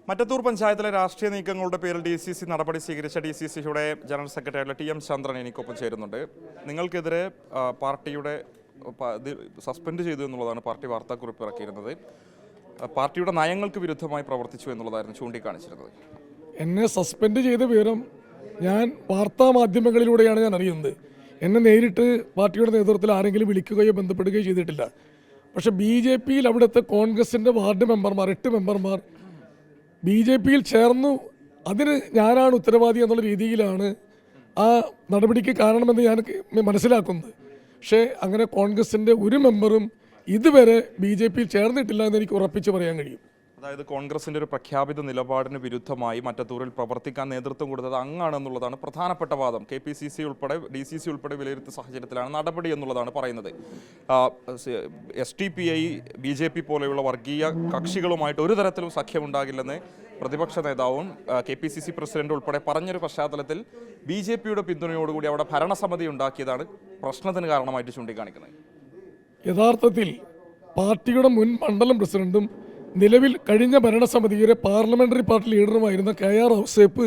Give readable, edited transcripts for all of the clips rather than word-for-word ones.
മറ്റത്തൂർ പഞ്ചായത്തിലെ രാഷ്ട്രീയ നീക്കങ്ങളുടെ പേരിൽ DCC നടപടി സ്വീകരിച്ച DCCയുടെ ജനറൽ സെക്രട്ടറി TM ചന്ദ്രൻ എനിക്കൊപ്പം ചേരുന്നുണ്ട്. നിങ്ങൾക്കെതിരെ പാർട്ടിയുടെ സസ്പെൻഡ് ചെയ്തു എന്നുള്ളതാണ് പാർട്ടി വാർത്താക്കുറിപ്പ് ഇറക്കിയിരുന്നത്. പാർട്ടിയുടെ നയങ്ങൾക്ക് വിരുദ്ധമായി പ്രവർത്തിച്ചു എന്നുള്ളതായിരുന്നു ചൂണ്ടിക്കാണിച്ചിരുന്നത്. എന്നെ സസ്പെൻഡ് ചെയ്ത വിവരം ഞാൻ വാർത്താ മാധ്യമങ്ങളിലൂടെയാണ് ഞാൻ അറിയുന്നത്. എന്നെ നേരിട്ട് പാർട്ടിയുടെ നേതൃത്വത്തിൽ ആരെങ്കിലും വിളിക്കുകയോ ബന്ധപ്പെടുകയോ ചെയ്തിട്ടില്ല. പക്ഷേ BJPയിൽ അവിടുത്തെ കോൺഗ്രസിൻ്റെ വാർഡ് മെമ്പർമാർ 8 മെമ്പർമാർ BJPയിൽ ചേർന്നു. അതിന് ഞാനാണ് ഉത്തരവാദി എന്നുള്ള രീതിയിലാണ് ആ നടപടിക്ക് കാരണമെന്ന് ഞാൻ മനസ്സിലാക്കുന്നത്. പക്ഷേ അങ്ങനെ കോൺഗ്രസിൻ്റെ ഒരു മെമ്പറും ഇതുവരെ BJPയിൽ ചേർന്നിട്ടില്ല എന്ന് എനിക്ക് ഉറപ്പിച്ച് പറയാൻ കഴിയും. അതായത് കോൺഗ്രസിൻ്റെ ഒരു പ്രഖ്യാപിത നിലപാടിന് വിരുദ്ധമായി മറ്റത്തൂരിൽ പ്രവർത്തിക്കാൻ നേതൃത്വം കൊടുത്തത് അങ്ങാണെന്നുള്ളതാണ് പ്രധാനപ്പെട്ട വാദം. KPCC ഉൾപ്പെടെ DCC ഉൾപ്പെടെ വിലയിരുത്തിയ സാഹചര്യത്തിലാണ് നടപടി എന്നുള്ളതാണ് പറയുന്നത്. STPI BJP പോലെയുള്ള വർഗീയ കക്ഷികളുമായിട്ട് ഒരു തരത്തിലും സഖ്യമുണ്ടാകില്ലെന്ന് പ്രതിപക്ഷ നേതാവും KPCC പ്രസിഡന്റ് ഉൾപ്പെടെ പറഞ്ഞൊരു പശ്ചാത്തലത്തിൽ BJPയുടെ പിന്തുണയോടുകൂടി അവിടെ ഭരണസമിതി ഉണ്ടാക്കിയതാണ് പ്രശ്നത്തിന് കാരണമായിട്ട് ചൂണ്ടിക്കാണിക്കുന്നത്. യഥാർത്ഥത്തിൽ പാർട്ടിയുടെ മുൻ മണ്ഡലം പ്രസിഡന്റും നിലവിൽ കഴിഞ്ഞ ഭരണസമിതിയുടെ പാർലമെന്ററി പാർട്ടി ലീഡറുമായിരുന്ന KR ഔസേപ്പ്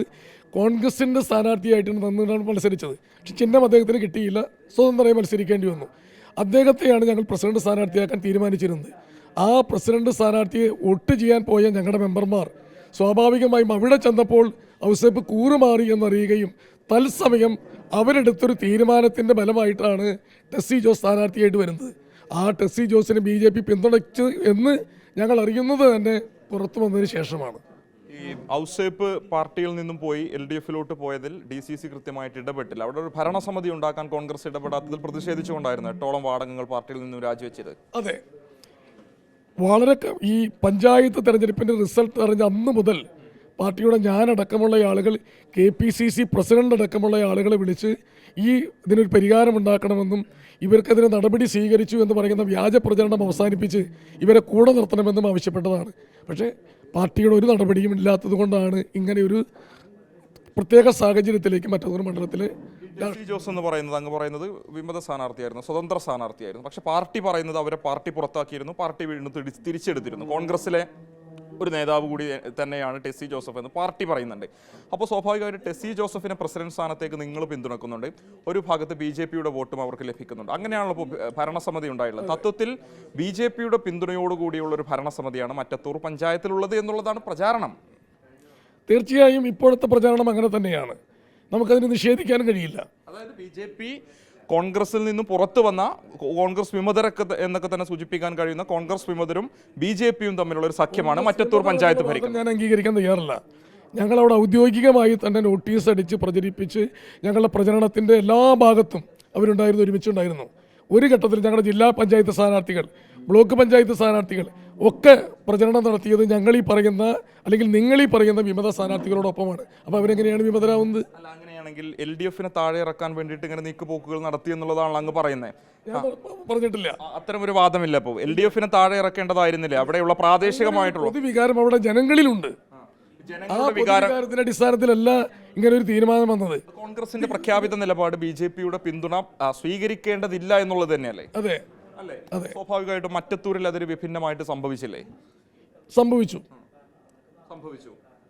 കോൺഗ്രസിൻ്റെ സ്ഥാനാർത്ഥിയായിട്ടാണ് തന്നിട്ടാണ് മത്സരിച്ചത്. പക്ഷെ ചിഹ്നം അദ്ദേഹത്തിന് കിട്ടിയില്ല, സ്വതന്ത്രമായി മത്സരിക്കേണ്ടി വന്നു. അദ്ദേഹത്തെയാണ് ഞങ്ങൾ പ്രസിഡന്റ് സ്ഥാനാർത്ഥിയാക്കാൻ തീരുമാനിച്ചിരുന്നത്. ആ പ്രസിഡന്റ് സ്ഥാനാർത്ഥിയെ വോട്ട് ചെയ്യാൻ പോയ ഞങ്ങളുടെ മെമ്പർമാർ സ്വാഭാവികമായും അവിടെ ചെന്നപ്പോൾ ഔസേപ്പ് കൂറുമാറി എന്നറിയുകയും തത്സമയം അവരെടുത്തൊരു തീരുമാനത്തിൻ്റെ ഫലമായിട്ടാണ് ടെസ്സി ജോസ് സ്ഥാനാർത്ഥിയായിട്ട് വരുന്നത്. ആ ടെസ്സി ജോസിനെ BJP പിന്തുണച്ചു എന്ന് ഞങ്ങൾ അറിയുന്നത് തന്നെ പുറത്തു വന്നതിന് ശേഷമാണ്. ഈ ഔസേപ്പ് പാർട്ടിയിൽ നിന്നും പോയി LDFിലോട്ട് പോയതിൽ DCC കൃത്യമായിട്ട് ഇടപെട്ടില്ല. അവിടെ ഒരു ഭരണസമിതി ഉണ്ടാക്കാൻ കോൺഗ്രസ് ഇടപെടാത്തതിൽ പ്രതിഷേധിച്ചുകൊണ്ടായിരുന്നു 8ഓളം വാർഡംഗങ്ങൾ പാർട്ടിയിൽ നിന്നും രാജിവെച്ചത്. അതെ, വളരെ ഈ പഞ്ചായത്ത് തെരഞ്ഞെടുപ്പിൻ്റെ റിസൾട്ട് അറിഞ്ഞ അന്ന് മുതൽ പാർട്ടിയുടെ ഞാനടക്കമുള്ള ആളുകൾ KPCC പ്രസിഡന്റ് അടക്കമുള്ള ആളുകളെ വിളിച്ച് ഇതിനൊരു പരിഹാരമുണ്ടാക്കണമെന്നും ഇവർക്കെതിരെ നടപടി സ്വീകരിച്ചു എന്ന് പറയുന്ന വ്യാജ പ്രചരണം അവസാനിപ്പിച്ച് ഇവരെ കൂടെ നിർത്തണമെന്നും ആവശ്യപ്പെട്ടതാണ്. പക്ഷേ പാർട്ടിയുടെ ഒരു നടപടിയും ഇല്ലാത്തത് കൊണ്ടാണ് ഇങ്ങനെ ഒരു പ്രത്യേക സാഹചര്യത്തിലേക്ക് മറ്റൊരു മണ്ഡലത്തിൽ ടെസ്സി ജോസ് എന്ന് പറയുന്നത് അങ്ങ് പറയുന്നത് വിമത സ്ഥാനാർത്ഥിയായിരുന്നു, സ്വതന്ത്ര സ്ഥാനാർത്ഥിയായിരുന്നു. പക്ഷേ പാർട്ടി പറയുന്നത് അവരെ പാർട്ടി പുറത്താക്കിയിരുന്നു, പാർട്ടി വീണ്ടും തിരിച്ചെടുത്തിരുന്നു. കോൺഗ്രസിലെ ഒരു നേതാവ് കൂടി തന്നെയാണ് ടെസ്സി ജോസഫ് എന്ന് പാർട്ടി പറയുന്നുണ്ട്. അപ്പോൾ സ്വാഭാവികമായിട്ട് ടെസ്സി ജോസഫിനെ പ്രസിഡന്റ് സ്ഥാനത്തേക്ക് നിങ്ങൾ പിന്തുണക്കുന്നുണ്ട്, ഒരു ഭാഗത്ത് BJPയുടെ വോട്ടും അവർക്ക് ലഭിക്കുന്നുണ്ട്. അങ്ങനെയാണല്ലോ ഇപ്പോൾ ഭരണസമിതി ഉണ്ടായിട്ടുള്ളത്. തത്വത്തിൽ BJPയുടെ പിന്തുണയോടുകൂടിയുള്ള ഒരു ഭരണസമിതിയാണ് മറ്റത്തൂർ പഞ്ചായത്തിലുള്ളത് എന്നുള്ളതാണ് പ്രചാരണം. തീർച്ചയായും ഇപ്പോഴത്തെ പ്രചാരണം അങ്ങനെ തന്നെയാണ്, നമുക്കതിന് നിഷേധിക്കാൻ കഴിയില്ല. അതായത് BJP കോൺഗ്രസിൽ നിന്നും പുറത്തു വന്ന കോൺഗ്രസ് വിമതരൊക്കെ എന്നൊക്കെ തന്നെ സൂചിപ്പിക്കാൻ കഴിയുന്ന കോൺഗ്രസ് വിമതരും BJPയും തമ്മിലുള്ള ഒരു സഖ്യമാണ് മറ്റത്തൂർ പഞ്ചായത്ത് ഭരിക്കുന്നത്. ഞാൻ അംഗീകരിക്കാൻ തയ്യാറല്ല. ഞങ്ങളവിടെ ഔദ്യോഗികമായി തന്നെ നോട്ടീസ് അടിച്ച് പ്രചരിപ്പിച്ച് ഞങ്ങളുടെ പ്രചരണത്തിൻ്റെ എല്ലാ ഭാഗത്തും അവരുണ്ടായിരുന്നു, ഒരുമിച്ചുണ്ടായിരുന്നു. ഒരു ഘട്ടത്തിൽ ഞങ്ങളുടെ ജില്ലാ പഞ്ചായത്ത് സ്ഥാനാർത്ഥികൾ, ബ്ലോക്ക് പഞ്ചായത്ത് സ്ഥാനാർത്ഥികൾ ഒക്കെ പ്രചരണം നടത്തിയത് ഞങ്ങളീ പറയുന്ന അല്ലെങ്കിൽ നിങ്ങളീ പറയുന്ന വിമത സ്ഥാനാർത്ഥികളോടൊപ്പമാണ്. അപ്പോൾ അവരെങ്ങനെയാണ് വിമതരാവുന്നത്? അല്ല, അങ്ങനെയാണെങ്കിൽ LDFിനെ താഴെ ഇറക്കാൻ വേണ്ടിയിട്ട് ഇങ്ങനെ നീക്കുപോക്കുകൾ നടത്തി എന്നുള്ളതാണല്ലോ അങ്ങ് പറയുന്നത്. പറഞ്ഞിട്ടില്ല, അത്തരം ഒരു വാദമില്ല. ഇപ്പോൾ LDFിനെ താഴെ ഇറക്കേണ്ടതായിരുന്നില്ല? അവിടെയുള്ള പ്രാദേശികമായിട്ടുള്ള പൊതുവികാരം അവിടെ ജനങ്ങളിലുണ്ട്. ആ വികാരത്തിന്റെ അടിസ്ഥാനത്തിലല്ല ഇങ്ങനെ ഒരു തീരുമാനം വന്നത്. കോൺഗ്രസിന്റെ പ്രഖ്യാപിത നിലപാട് BJPയുടെ പിന്തുണ സ്വീകരിക്കേണ്ടതില്ല എന്നുള്ളത് തന്നെയല്ലേ? അതെ അല്ലേ? അതെ, സ്വാഭാവികമായിട്ടും മറ്റത്തൂരിൽ അതൊരു വിഭിന്നമായിട്ട് സംഭവിച്ചില്ലേ? സംഭവിച്ചു.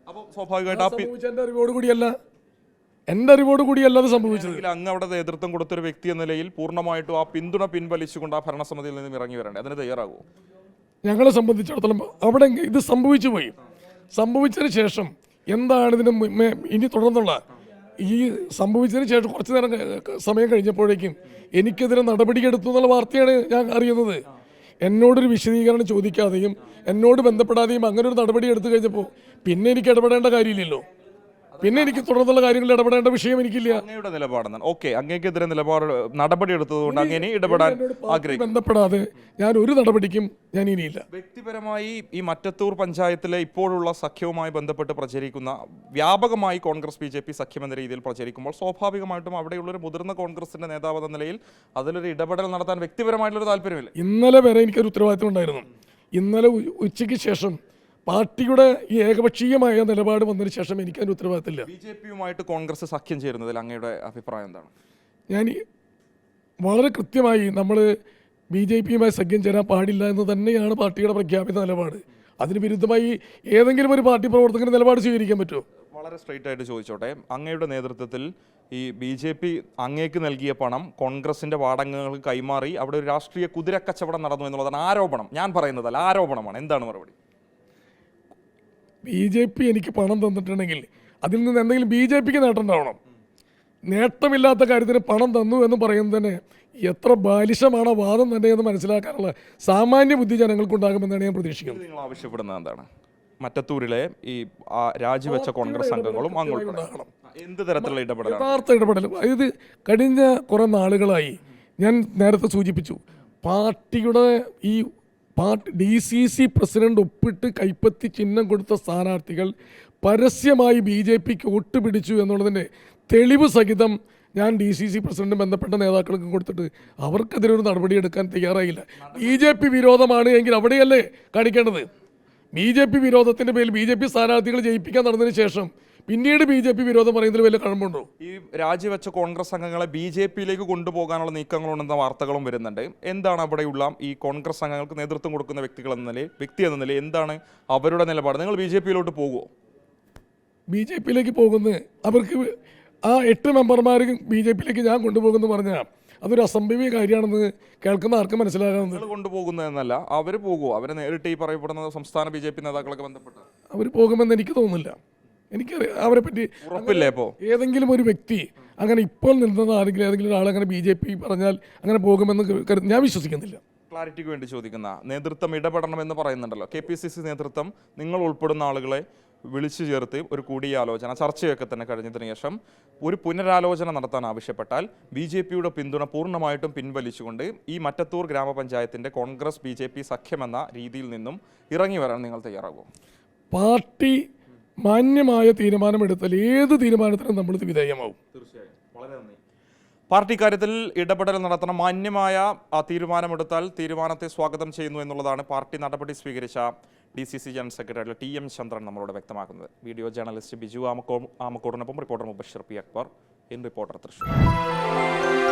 അപ്പോൾ സ്വാഭാവികമായിട്ട് എന്റെ അറിവോട് കൂടിയല്ല അത് സംഭവിച്ചത്. അങ്ങ് അവിടെ നേതൃത്വം കൊടുത്തൊരു വ്യക്തി എന്ന നിലയിൽ പൂർണ്ണമായിട്ടും ആ പിന്തുണ പിൻവലിച്ചുകൊണ്ട് ആ ഭരണസമിതിയിൽ നിന്നും ഇറങ്ങി വരണ്ടേ? അതിന് തയ്യാറാകുമോ? ഞങ്ങളെ സംബന്ധിച്ചിടത്തോളം അവിടെ ഇത് സംഭവിച്ചു പോയി. സംഭവിച്ചതിന് ശേഷം എന്താണ് ഇതിന് ഇനി തുടർന്നുള്ള ഈ സംഭവിച്ചതിന് ശേഷം കുറച്ച് നേരം സമയം കഴിഞ്ഞപ്പോഴേക്കും എനിക്കെതിരെ നടപടിയെടുത്തു എന്നുള്ള വാർത്തയാണ് ഞാൻ അറിയുന്നത്. എന്നോടൊരു വിശദീകരണം ചോദിക്കാതെയും എന്നോട് ബന്ധപ്പെടാതെയും അങ്ങനെ ഒരു നടപടി എടുത്തു കഴിഞ്ഞപ്പോൾ പിന്നെ എനിക്ക് ഇടപെടേണ്ട കാര്യമില്ലല്ലോ. പിന്നെ എനിക്ക് തുടർന്നുള്ള കാര്യങ്ങളിൽ ഇടപെടേണ്ട വിഷയം എനിക്കില്ല. അങ്ങയുടെ നിലപാടെന്നാണ്. ഓക്കെ, അങ്ങേക്കെതിരെ നടപടി എടുത്തതുകൊണ്ട് അങ്ങനെ ഇടപെടാൻ ബന്ധപ്പെടാതെ ഞാൻ ഒരു നടപടിക്കും ഞാൻ ഇനിയില്ല. വ്യക്തിപരമായി ഈ മറ്റത്തൂർ പഞ്ചായത്തിലെ ഇപ്പോഴുള്ള സഖ്യവുമായി ബന്ധപ്പെട്ട് പ്രചരിക്കുന്ന വ്യാപകമായി കോൺഗ്രസ് BJP സഖ്യം എന്ന രീതിയിൽ പ്രചരിക്കുമ്പോൾ സ്വാഭാവികമായിട്ടും അവിടെയുള്ളൊരു മുതിർന്ന കോൺഗ്രസിന്റെ നേതാവ് എന്ന നിലയിൽ അതിലൊരു ഇടപെടൽ നടത്താൻ വ്യക്തിപരമായിട്ടുള്ളൊരു താല്പര്യമില്ല. ഇന്നലെ വരെ എനിക്കൊരു ഉത്തരവാദിത്വം ഉണ്ടായിരുന്നു. ഇന്നലെ ഉച്ചയ്ക്ക് ശേഷം പാർട്ടിയുടെ ഈ ഏകപക്ഷീയമായ നിലപാട് വന്നതിന് ശേഷം എനിക്കതിന് ഉത്തരവാദിത്തമില്ല. BJPയുമായിട്ട് കോൺഗ്രസ് സഖ്യം ചേരുന്നതിൽ അങ്ങയുടെ അഭിപ്രായം എന്താണ്? ഞാൻ വളരെ കൃത്യമായി നമ്മൾ BJPയുമായി സഖ്യം ചേരാൻ പാടില്ല എന്ന് തന്നെയാണ് പാർട്ടിയുടെ പ്രഖ്യാപിത നിലപാട്. അതിന് വിരുദ്ധമായി ഏതെങ്കിലും ഒരു പാർട്ടി പ്രവർത്തകന് നിലപാട് സ്വീകരിക്കാൻ പറ്റുമോ? വളരെ സ്ട്രെയിറ്റ് ആയിട്ട് ചോദിച്ചോട്ടെ, അങ്ങയുടെ നേതൃത്വത്തിൽ ഈ BJP അങ്ങേക്ക് നൽകിയ പണം കോൺഗ്രസിന്റെ വാടകങ്ങൾക്ക് കൈമാറി അവിടെ ഒരു രാഷ്ട്രീയ കുതിരക്കച്ചവടം നടന്നു എന്നുള്ളതാണ് ആരോപണം. ഞാൻ പറയുന്നതല്ല, ആരോപണമാണ്. എന്താണ് മറുപടി? BJP എനിക്ക് പണം തന്നിട്ടുണ്ടെങ്കിൽ അതിൽ നിന്ന് എന്തെങ്കിലും BJPക്ക് നേട്ടം ഉണ്ടാവണം. നേട്ടമില്ലാത്ത കാര്യത്തിന് പണം തന്നു എന്ന് പറയുന്നത് തന്നെ എത്ര ബാലിശമാണ് വാദം തന്നെ എന്ന് മനസ്സിലാക്കാനുള്ള സാമാന്യ ബുദ്ധി ജനങ്ങൾക്കുണ്ടാകുമെന്നാണ് ഞാൻ പ്രതീക്ഷിക്കുന്നത്. നിങ്ങൾ ആവശ്യപ്പെടുന്നത് എന്താണ്? മറ്റത്തൂരിലെ ഈ രാജിവെച്ച കോൺഗ്രസ് അംഗങ്ങളും അങ്ങോട്ടുണ്ടാകണം. എന്ത് തരത്തിലുള്ള ഇടപെടലാണ്? യഥാർത്ഥ ഇടപെടൽ. അതായത് കഴിഞ്ഞ കുറേ നാളുകളായി ഞാൻ നേരത്തെ സൂചിപ്പിച്ചു, പാർട്ടിയുടെ ഈ DCC പ്രസിഡന്റ് ഒപ്പിട്ട് കൈപ്പത്തി ചിഹ്നം കൊടുത്ത സ്ഥാനാർത്ഥികൾ പരസ്യമായി BJPക്ക് വോട്ട് പിടിച്ചു എന്നുള്ളതിൻ്റെ തെളിവ് സഹിതം ഞാൻ DCC പ്രസിഡന്റും ബന്ധപ്പെട്ട നേതാക്കൾക്കും കൊടുത്തിട്ട് അവർക്കെതിരെ ഒരു നടപടിയെടുക്കാൻ തയ്യാറായില്ല. BJP വിരോധമാണ് എങ്കിൽ അവിടെയല്ലേ കാണിക്കേണ്ടത്? BJP വിരോധത്തിൻ്റെ പേരിൽ BJP സ്ഥാനാർത്ഥികൾ ജയിപ്പിക്കാൻ നടന്നതിന് ശേഷം പിന്നീട് BJP വിരോധം പറയുന്നതിൽ വലിയ കഴമ്പുണ്ടോ? ഈ രാജിവെച്ച കോൺഗ്രസ് അംഗങ്ങളെ BJPയിലേക്ക് കൊണ്ടുപോകാനുള്ള നീക്കങ്ങളുണ്ടെന്ന വാർത്തകളും വരുന്നുണ്ട്. എന്താണ് അവിടെയുള്ള ഈ കോൺഗ്രസ് അംഗങ്ങൾക്ക് നേതൃത്വം കൊടുക്കുന്ന വ്യക്തി എന്ന നിലയിൽ എന്താണ് അവരുടെ നിലപാട്? നിങ്ങൾ BJPയിലോട്ട് പോകുമോ? BJPയിലേക്ക് പോകുന്നത് അവർക്ക് ആ 8 മെമ്പർമാർ BJPയിലേക്ക് ഞാൻ കൊണ്ടുപോകുമെന്ന് പറഞ്ഞാൽ അതൊരു അസംഭവ്യ കാര്യമാണെന്ന് കേൾക്കുന്ന ആർക്കും മനസ്സിലാകാവുന്നത്. കൊണ്ടുപോകുന്നതെന്നല്ല, അവർ പോകുമോ? അവരെ നേരിട്ട് ഈ പറയപ്പെടുന്ന സംസ്ഥാന BJP നേതാക്കളൊക്കെ ബന്ധപ്പെട്ട് അവർ പോകുമെന്ന് എനിക്ക് തോന്നുന്നില്ല. എനിക്കറിയാം അവരെ പറ്റി. ഉറപ്പില്ലേ? ഇപ്പോൾ ഏതെങ്കിലും ഒരു വ്യക്തി അങ്ങനെ ഇപ്പോൾ നിന്നത് ഏതെങ്കിലും ഒരാൾ അങ്ങനെ BJP പറഞ്ഞാൽ അങ്ങനെ പോകുമെന്ന് ഞാൻ വിശ്വസിക്കുന്നില്ല. ക്ലാരിറ്റിക്ക് വേണ്ടി ചോദിക്കുന്ന നേതൃത്വം ഇടപെടണമെന്ന് പറയുന്നുണ്ടല്ലോ. KPCC നേതൃത്വം നിങ്ങൾ ഉൾപ്പെടുന്ന ആളുകളെ വിളിച്ചു ചേർത്ത് ഒരു കൂടിയാലോചന ചർച്ചയൊക്കെ തന്നെ കഴിഞ്ഞതിന് ശേഷം ഒരു പുനരാലോചന നടത്താൻ ആവശ്യപ്പെട്ടാൽ BJPയുടെ പിന്തുണ പൂർണ്ണമായിട്ടും പിൻവലിച്ചുകൊണ്ട് ഈ മറ്റത്തൂർ ഗ്രാമപഞ്ചായത്തിൻ്റെ കോൺഗ്രസ് BJP സഖ്യമെന്ന രീതിയിൽ നിന്നും ഇറങ്ങി വരാൻ നിങ്ങൾ തയ്യാറാകുമോ? പാർട്ടി മാന്യമായ തീരുമാനമെടുത്താൽ ഏത് തീരുമാനത്തിനും നമ്മൾ വിധേയമാവും. തീർച്ചയായും. വളരെ നന്ദി. പാർട്ടി കാര്യത്തിൽ ഇടപെടൽ നടത്തണം, മാന്യമായ തീരുമാനമെടുത്താൽ തീരുമാനത്തെ സ്വാഗതം ചെയ്യുന്നു എന്നുള്ളതാണ് പാർട്ടി നടപടി സ്വീകരിച്ച DCC general secretary TM Chandran നമ്മളോട് വ്യക്തമാക്കുന്നത്. വീഡിയോ ജേർണലിസ്റ്റ് ബിജു ആമക്കോടിനൊപ്പം reporter Mubashir P. Akbar, in reporter Thrissur.